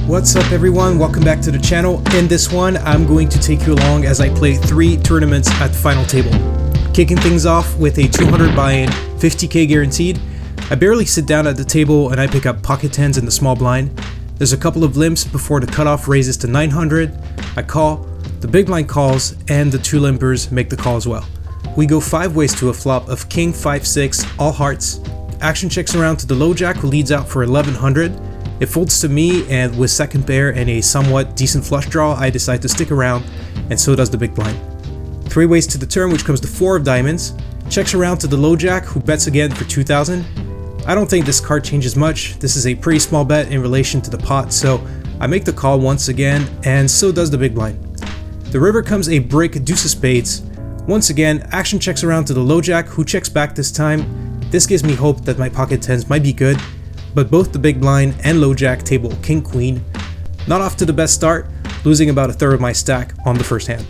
What's up everyone, welcome back to the channel. In this one, I'm going to take you along as I play 3 tournaments at the final table. Kicking things off with a 200 buy-in, 50k guaranteed. I barely sit down at the table and I pick up pocket tens in the small blind. There's a couple of limps before the cutoff raises to 900. I call, the big blind calls, and the 2 limpers make the call as well. We go 5 ways to a flop of king 5-6, all hearts. Action checks around to the low jack who leads out for 1100. It folds to me, and with second pair and a somewhat decent flush draw, I decide to stick around, and so does the big blind. 3 ways to the turn, which comes to 4 of diamonds. Checks around to the low jack who bets again for 2000. I don't think this card changes much. This is a pretty small bet in relation to the pot, so I make the call once again, and so does the big blind. The river comes a brick deuce of spades. Once again, action checks around to the low jack who checks back this time. This gives me hope that my pocket tens might be good, but both the big blind and low jack table king queen. Not off to the best start, losing about a third of my stack on the first hand.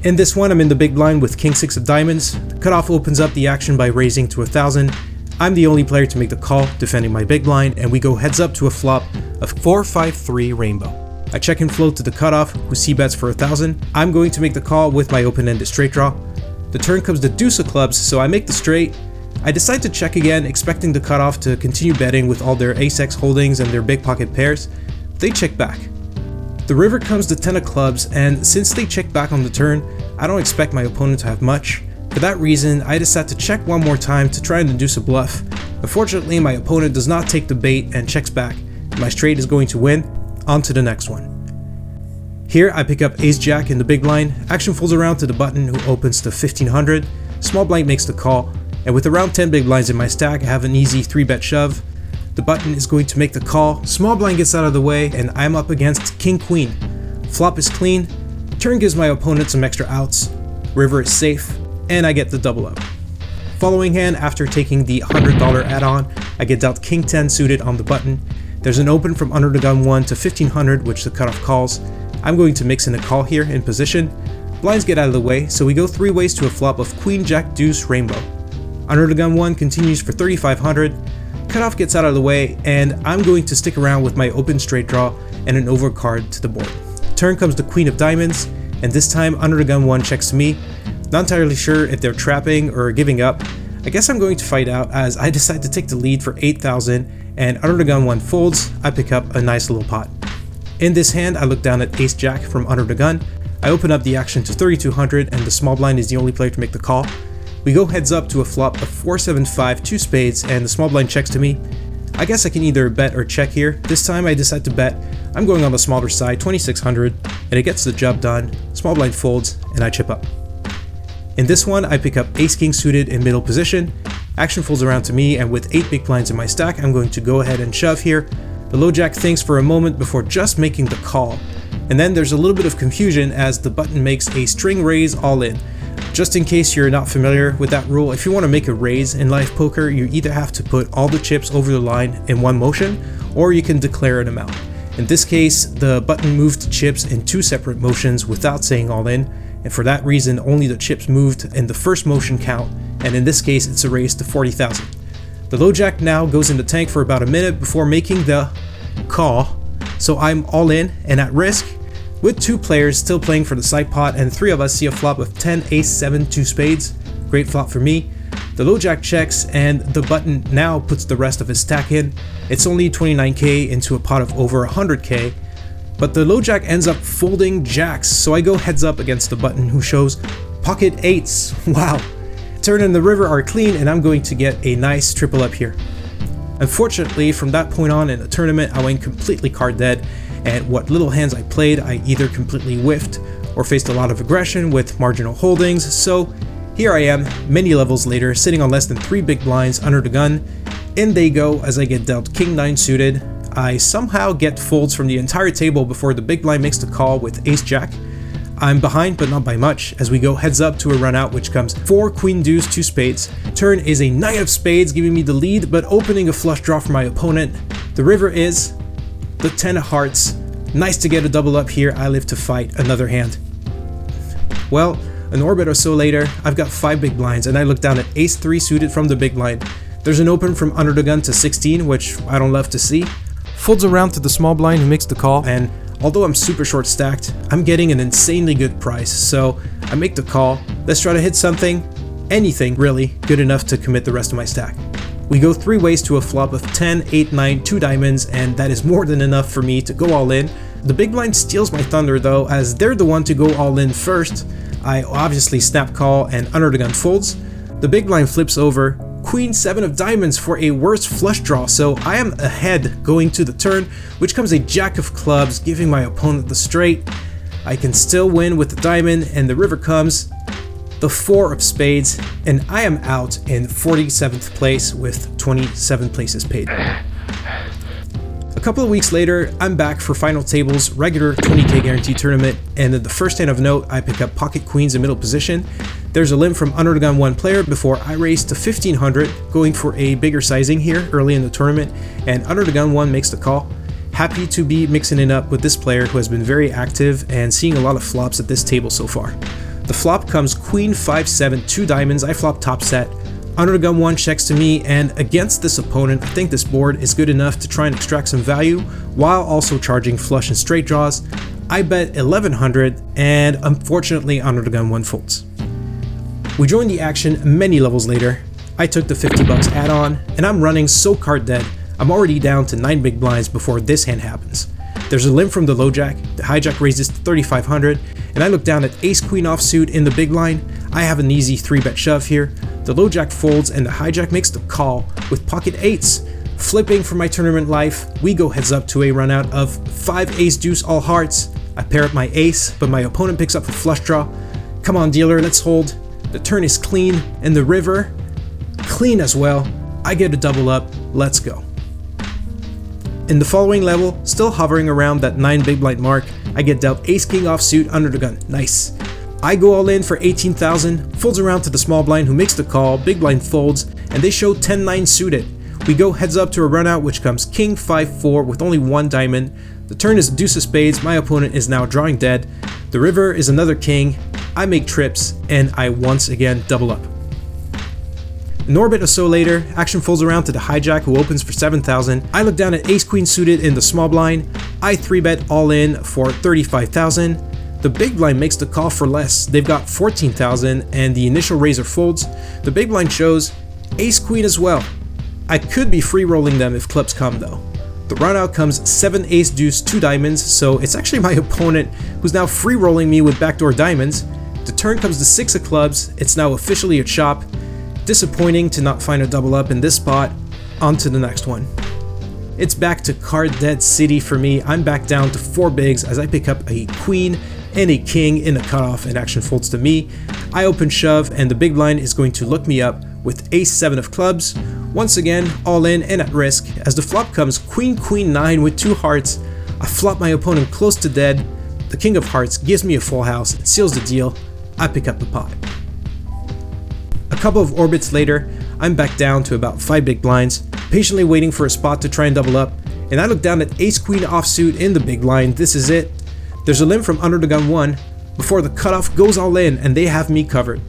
In this one, I'm in the big blind with king 6 of diamonds. The cutoff opens up the action by raising to 1000. I'm the only player to make the call, defending my big blind, and we go heads up to a flop of 4-5-3 rainbow. I check and float to the cutoff, who c-bets for 1000. I'm going to make the call with my open-ended straight draw. The turn comes the deuce of clubs, so I make the straight. I decide to check again, expecting the cutoff to continue betting with all their ace-x holdings and their big pocket pairs. They check back. The river comes the 10 of clubs, and since they check back on the turn, I don't expect my opponent to have much. For that reason, I decide to check one more time to try and induce a bluff. Unfortunately, my opponent does not take the bait and checks back. My straight is going to win. On to the next one. Here, I pick up ace-jack in the big blind. Action folds around to the button who opens to 1500. Small blind makes the call. And with around 10 big blinds in my stack, I have an easy 3-bet shove. The button is going to make the call, small blind gets out of the way, and I'm up against king queen. Flop is clean, turn gives my opponent some extra outs, river is safe, and I get the double up. Following hand, after taking the $100 add-on, I get dealt king 10 suited on the button. There's an open from under the gun 1 to 1500, which the cutoff calls. I'm going to mix in a call here in position. Blinds get out of the way, so we go 3 ways to a flop of queen jack deuce rainbow. Under the gun 1 continues for 3500, cutoff gets out of the way, and I'm going to stick around with my open straight draw and an overcard to the board. Turn comes the queen of diamonds, and this time under the gun 1 checks to me. Not entirely sure if they're trapping or giving up. I guess I'm going to fight out as I decide to take the lead for 8000, and under the gun 1 folds, I pick up a nice little pot. In this hand, I look down at ace jack from under the gun. I open up the action to 3200, and the small blind is the only player to make the call. We go heads up to a flop of 4-7-5, 2 spades, and the small blind checks to me. I guess I can either bet or check here. This time I decide to bet. I'm going on the smaller side, 2600, and it gets the job done. Small blind folds, and I chip up. In this one, I pick up ace-king suited in middle position. Action folds around to me, and with 8 big blinds in my stack, I'm going to go ahead and shove here. The low jack thinks for a moment before just making the call. And then there's a little bit of confusion as the button makes a string raise all in. Just in case you're not familiar with that rule, if you want to make a raise in live poker, you either have to put all the chips over the line in one motion, or you can declare an amount. In this case, the button moved chips in 2 separate motions without saying all in, and for that reason, only the chips moved in the first motion count, and in this case, it's a raise to 40,000. The low jack now goes in the tank for about a minute before making the call, so I'm all in and at risk. With 2 players still playing for the side pot, and 3 of us see a flop of 10 ace 7 2 spades. Great flop for me. The low jack checks, and the button now puts the rest of his stack in. It's only 29k into a pot of over 100k, but the low jack ends up folding jacks, so I go heads up against the button who shows pocket 8s. Wow. Turn and the river are clean, and I'm going to get a nice triple up here. Unfortunately, from that point on in the tournament, I went completely card dead. And what little hands I played, I either completely whiffed or faced a lot of aggression with marginal holdings. So here I am, many levels later, sitting on less than 3 big blinds under the gun. In they go as I get dealt king 9 suited. I somehow get folds from the entire table before the big blind makes the call with ace jack. I'm behind, but not by much, as we go heads up to a run out, which comes 4 queen deuce 2 spades. Turn is a 9 of spades, giving me the lead, but opening a flush draw for my opponent. The river is the 10 of hearts. Nice to get a double up here. I live to fight another hand. Well, an orbit or so later, I've got 5 big blinds, and I look down at ace 3 suited from the big blind. There's an open from under the gun to 16, which I don't love to see. folds around to the small blind who makes the call, and although I'm super short stacked, I'm getting an insanely good price, so I make the call. Let's try to hit something, anything really, good enough to commit the rest of my stack. We go 3 ways to a flop of 10, 8, 9, 2 diamonds, and that is more than enough for me to go all in. The big blind steals my thunder though, as they're the one to go all in first. I obviously snap call and under the gun folds. The big blind flips over, queen 7 of diamonds for a worse flush draw, so I am ahead going to the turn, which comes a jack of clubs, giving my opponent the straight. I can still win with the diamond, and the river comes, the 4 of spades, and I am out in 47th place with 27 places paid. A couple of weeks later, I'm back for final tables, regular 20k guarantee tournament, and in the first hand of note, I pick up pocket queens in middle position. There's a limb from under the gun 1 player before I raise to 1500, going for a bigger sizing here early in the tournament, and under the gun 1 makes the call. Happy to be mixing it up with this player who has been very active and seeing a lot of flops at this table so far. The flop comes queen 5-7, 2 diamonds, I flop top set. Under the gun 1 checks to me, and against this opponent, I think this board is good enough to try and extract some value while also charging flush and straight draws. I bet 1100, and unfortunately under the gun 1 folds. We join the action many levels later. I took the 50 bucks add-on, and I'm running so card dead, I'm already down to 9 big blinds before this hand happens. There's a limb from the low jack, the hijack raises to 3500, and I look down at ace queen offsuit in the big line. I have an easy 3-bet shove here. The low jack folds and the hijack makes the call with pocket 8s. Flipping for my tournament life, we go heads up to a run out of 5 ace deuce all hearts. I pair up my ace, but my opponent picks up a flush draw. Come on dealer, let's hold. The turn is clean, and the river, clean as well. I get a double up, let's go. In the following level, still hovering around that 9 big blind mark, I get dealt ace king offsuit under the gun, nice. I go all in for 18,000, folds around to the small blind who makes the call, big blind folds, and they show 10-9 suited. We go heads up to a run out which comes king 5-4 with only 1 diamond. The turn is deuce of spades, my opponent is now drawing dead. The river is another king, I make trips, and I once again double up. An orbit or so later, action folds around to the hijack who opens for 7,000. I look down at ace queen suited in the small blind. I 3-bet all in for 35,000. The big blind makes the call for less. They've got 14,000 and the initial raiser folds. The big blind shows ace queen as well. I could be free rolling them if clubs come though. The run out comes 7 ace deuce 2 diamonds, so it's actually my opponent who's now free rolling me with backdoor diamonds. The turn comes to 6 of clubs. It's now officially a chop. Disappointing to not find a double up in this spot. On to the next one. It's back to card dead city for me. I'm back down to 4 bigs as I pick up a queen and a king in the cutoff, and action folds to me. I open shove and the big blind is going to look me up with ace 7 of clubs. Once again, all in and at risk as the flop comes queen queen 9 with 2 hearts. I flop my opponent close to dead. The king of hearts gives me a full house and seals the deal. I pick up the pot. A couple of orbits later, I'm back down to about 5 big blinds, patiently waiting for a spot to try and double up, and I look down at ace queen offsuit in the big blind. This is it. There's a limb from under the gun 1 before the cutoff goes all in and they have me covered.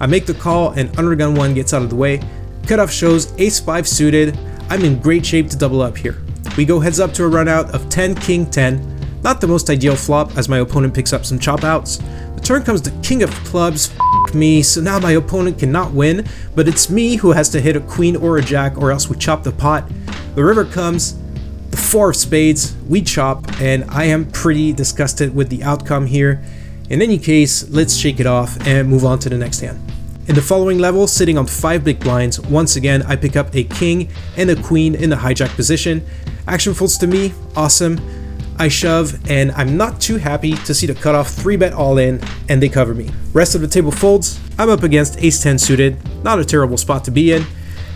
I make the call and under the gun 1 gets out of the way. Cutoff shows ace 5 suited. I'm in great shape to double up here. We go heads up to a run out of 10 king 10. Not the most ideal flop as my opponent picks up some chop outs. The turn comes to king of clubs. Me, so now my opponent cannot win, but it's me who has to hit a queen or a jack or else we chop the pot. The river comes, the 4 of spades, we chop, and I am pretty disgusted with the outcome here. In any case, let's shake it off and move on to the next hand. In the following level, sitting on 5 big blinds, once again I pick up a king and a queen in the hijack position. Action folds to me, awesome. I shove, and I'm not too happy to see the cutoff 3-bet all in, and they cover me. Rest of the table folds. I'm up against ace 10 suited, not a terrible spot to be in.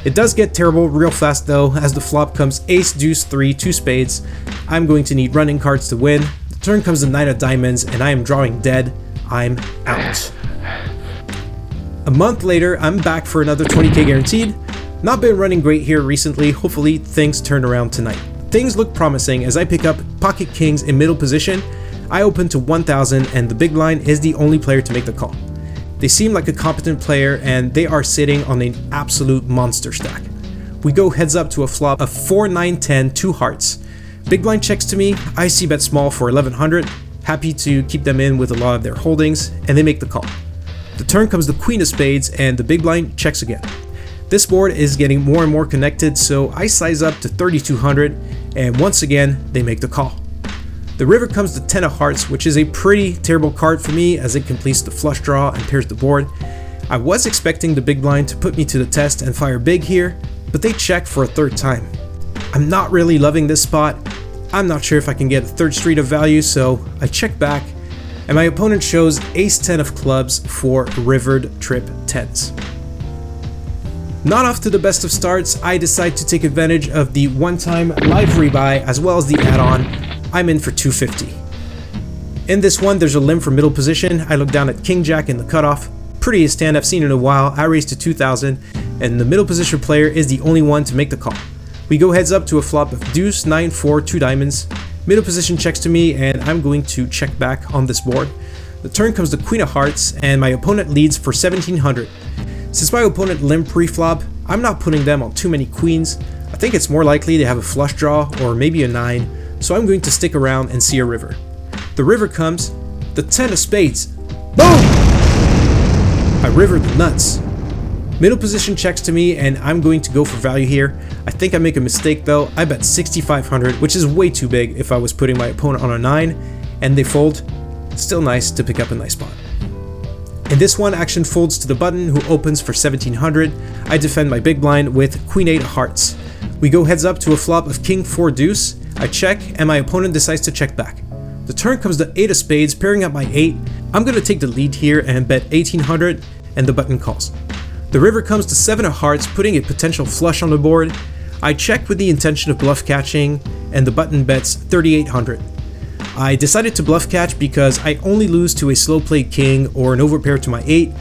It does get terrible real fast though, as the flop comes ace deuce 3, 2 spades. I'm going to need running cards to win. The turn comes the 9 of diamonds, and I am drawing dead. I'm out. A month later, I'm back for another 20k guaranteed. Not been running great here recently, hopefully things turn around tonight. Things look promising as I pick up pocket kings in middle position. I open to 1,000 and the big blind is the only player to make the call. They seem like a competent player and they are sitting on an absolute monster stack. We go heads up to a flop of 4, 9, 10, 2 hearts. Big blind checks to me, I see bet small for 1100, happy to keep them in with a lot of their holdings, and they make the call. The turn comes the queen of spades and the big blind checks again. This board is getting more and more connected, so I size up to 3200, and once again they make the call. The river comes the 10 of hearts, which is a pretty terrible card for me as it completes the flush draw and pairs the board. I was expecting the big blind to put me to the test and fire big here, but they check for a third time. I'm not really loving this spot. I'm not sure if I can get a third street of value, so I check back, and my opponent shows ace 10 of clubs for rivered trip 10s. Not off to the best of starts, I decide to take advantage of the one-time live rebuy as well as the add-on. I'm in for 250. In this one, there's a limb for middle position. I look down at king jack in the cutoff. Prettiest hand I've seen in a while. I raise to 2000, and the middle position player is the only one to make the call. We go heads up to a flop of deuce, 9-4, 2 diamonds. Middle position checks to me, and I'm going to check back on this board. The turn comes the queen of hearts, and my opponent leads for 1700. Since my opponent limp pre-flop, I'm not putting them on too many queens. I think it's more likely they have a flush draw or maybe a 9, so I'm going to stick around and see a river. The river comes, the 10 of spades. Boom! I river the nuts. Middle position checks to me, and I'm going to go for value here. I think I make a mistake though. I bet 6500, which is way too big if I was putting my opponent on a 9, and they fold. Still nice to pick up a nice spot. In this one, action folds to the button who opens for 1700. I defend my big blind with queen 8 of hearts. We go heads up to a flop of king 4 deuce. I check, and my opponent decides to check back. The turn comes the 8 of spades, pairing up my 8. I'm going to take the lead here and bet 1800, and the button calls. The river comes to 7 of hearts, putting a potential flush on the board. I check with the intention of bluff catching, and the button bets 3800. I decided to bluff catch because I only lose to a slow played king or an overpair to my 8.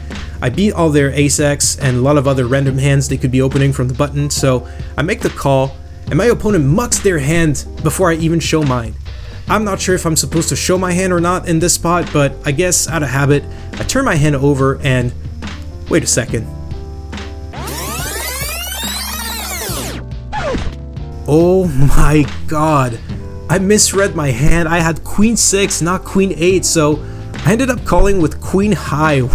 I beat all their ace-x and a lot of other random hands they could be opening from the button, so I make the call, and my opponent mucks their hand before I even show mine. I'm not sure if I'm supposed to show my hand or not in this spot, but I guess out of habit, I turn my hand over and... wait a second. Oh my god, I misread my hand. I had queen 6, not queen 8, so I ended up calling with queen high. Wow.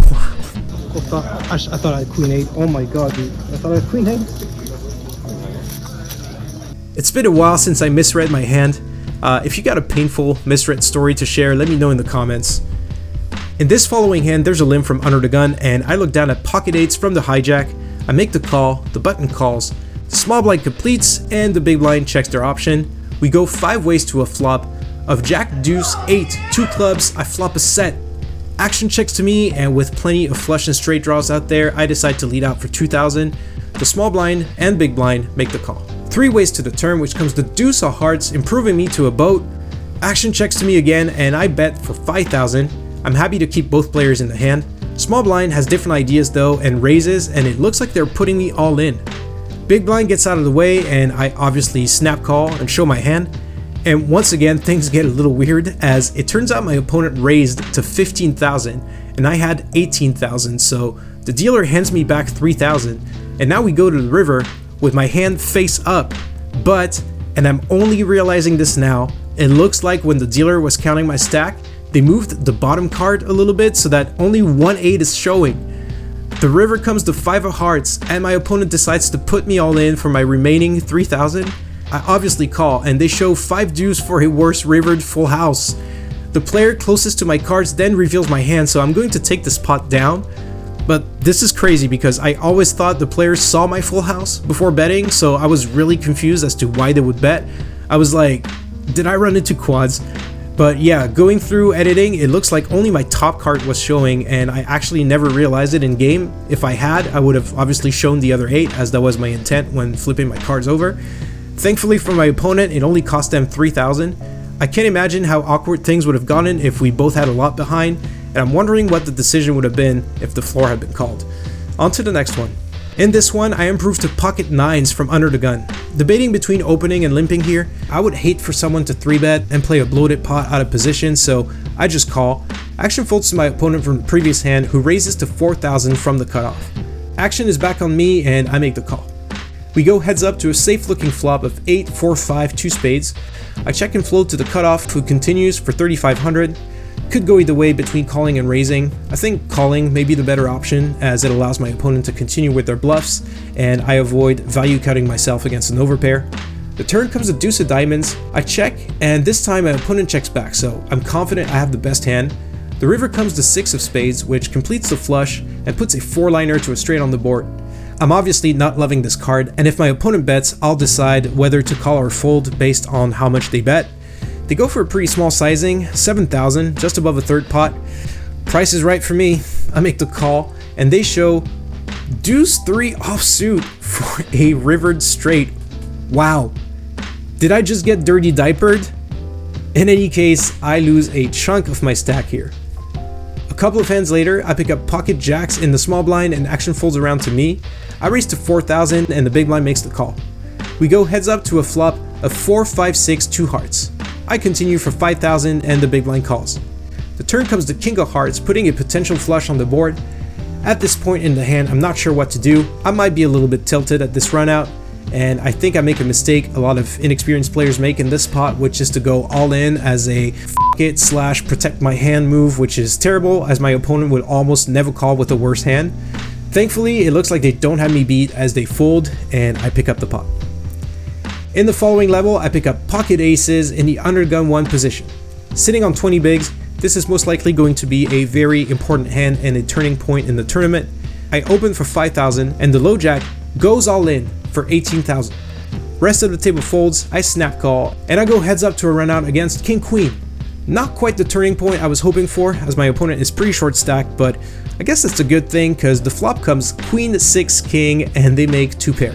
I thought I had queen 8. Oh my god, dude. I thought I had queen 8. It's been a while since I misread my hand. If you got a painful misread story to share, let me know in the comments. In this following hand, there's a limb from under the gun, and I look down at pocket 8s from the hijack. I make the call, the button calls, the small blind completes, and the big blind checks their option. We go 5 ways to a flop of jack, deuce, 8, 2 clubs. I flop a set. Action checks to me, and with plenty of flush and straight draws out there, I decide to lead out for 2000. The small blind and big blind make the call. 3 ways to the turn, which comes the deuce of hearts, improving me to a boat. Action checks to me again, and I bet for 5000. I'm happy to keep both players in the hand. Small blind has different ideas though and raises, and it looks like they're putting me all in. Big blind gets out of the way, and I obviously snap call and show my hand. And once again, things get a little weird as it turns out my opponent raised to 15,000 and I had 18,000, so the dealer hands me back 3,000, and now we go to the river with my hand face up. But, and I'm only realizing this now, it looks like when the dealer was counting my stack, they moved the bottom card a little bit so that only 1 8 is showing. The river comes to 5 of hearts, and my opponent decides to put me all in for my remaining 3,000. I obviously call, and they show 5 deuce for a worse rivered full house. The player closest to my cards then reveals my hand, so I'm going to take this pot down. But this is crazy because I always thought the players saw my full house before betting, so I was really confused as to why they would bet. I was like, did I run into quads? But yeah, going through editing, it looks like only my top card was showing, and I actually never realized it in game. If I had, I would have obviously shown the other 8, as that was my intent when flipping my cards over. Thankfully for my opponent, it only cost them 3,000. I can't imagine how awkward things would have gotten if we both had a lot behind, and I'm wondering what the decision would have been if the floor had been called. On to the next one. In this one, I improved to pocket 9s from under the gun. Debating between opening and limping here, I would hate for someone to 3-bet and play a bloated pot out of position, so I just call. Action folds to my opponent from the previous hand, who raises to 4,000 from the cutoff. Action is back on me, and I make the call. We go heads up to a safe looking flop of 8, 4, 5, 2 spades. I check and float to the cutoff, who continues for 3,500. Could go either way between calling and raising. I think calling may be the better option, as it allows my opponent to continue with their bluffs, and I avoid value cutting myself against an overpair. The turn comes a deuce of diamonds. I check, and this time my opponent checks back, so I'm confident I have the best hand. The river comes the 6 of spades, which completes the flush and puts a 4-liner to a straight on the board. I'm obviously not loving this card, and if my opponent bets, I'll decide whether to call or fold based on how much they bet. They go for a pretty small sizing, 7,000, just above a third pot. Price is right for me. I make the call, and they show deuce 3 offsuit for a rivered straight. Wow. Did I just get dirty diapered? In any case, I lose a chunk of my stack here. A couple of hands later, I pick up pocket jacks in the small blind and action folds around to me. I raise to 4,000 and the big blind makes the call. We go heads up to a flop of 4, 5, 6, 2 hearts. I continue for 5,000 and the big blind calls. The turn comes the king of hearts, putting a potential flush on the board. At this point in the hand, I'm not sure what to do. I might be a little bit tilted at this run out, and I think I make a mistake a lot of inexperienced players make in this spot, which is to go all in as a f it / protect my hand move, which is terrible, as my opponent would almost never call with a worse hand. Thankfully, it looks like they don't have me beat as they fold, and I pick up the pot. In the following level, I pick up pocket aces in the undergun 1 position. Sitting on 20 bigs, this is most likely going to be a very important hand and a turning point in the tournament. I open for 5,000 and the low jack goes all in for 18,000. Rest of the table folds, I snap call, and I go heads up to a run out against king queen. Not quite the turning point I was hoping for, as my opponent is pretty short stacked, but I guess that's a good thing because the flop comes queen 6 king and they make 2 pair.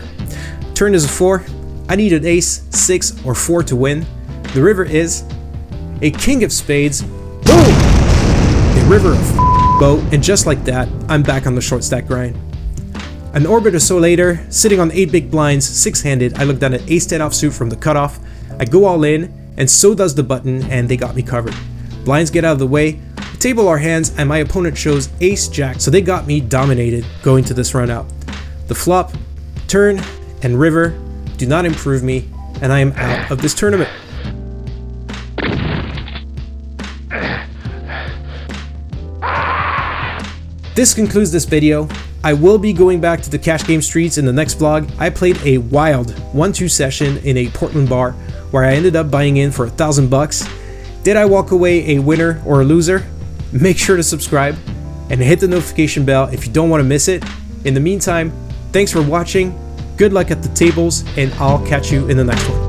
Turn is a 4. I need an ace, 6, or 4 to win. The river is a king of spades. Boom! A river of boat, and just like that, I'm back on the short stack grind. An orbit or so later, sitting on 8 big blinds, 6-handed, I look down at ace 10 offsuit from the cutoff. I go all in, and so does the button, and they got me covered. Blinds get out of the way, the table are hands, and my opponent shows ace jack, so they got me dominated going to this run out. The flop, turn, and river do not improve me, and I am out of this tournament. This concludes this video. I will be going back to the cash game streets in the next vlog. I played a wild 1-2 session in a Portland bar where I ended up buying in for $1,000. Did I walk away a winner or a loser? Make sure to subscribe and hit the notification bell if you don't want to miss it. In the meantime, thanks for watching, good luck at the tables, and I'll catch you in the next one.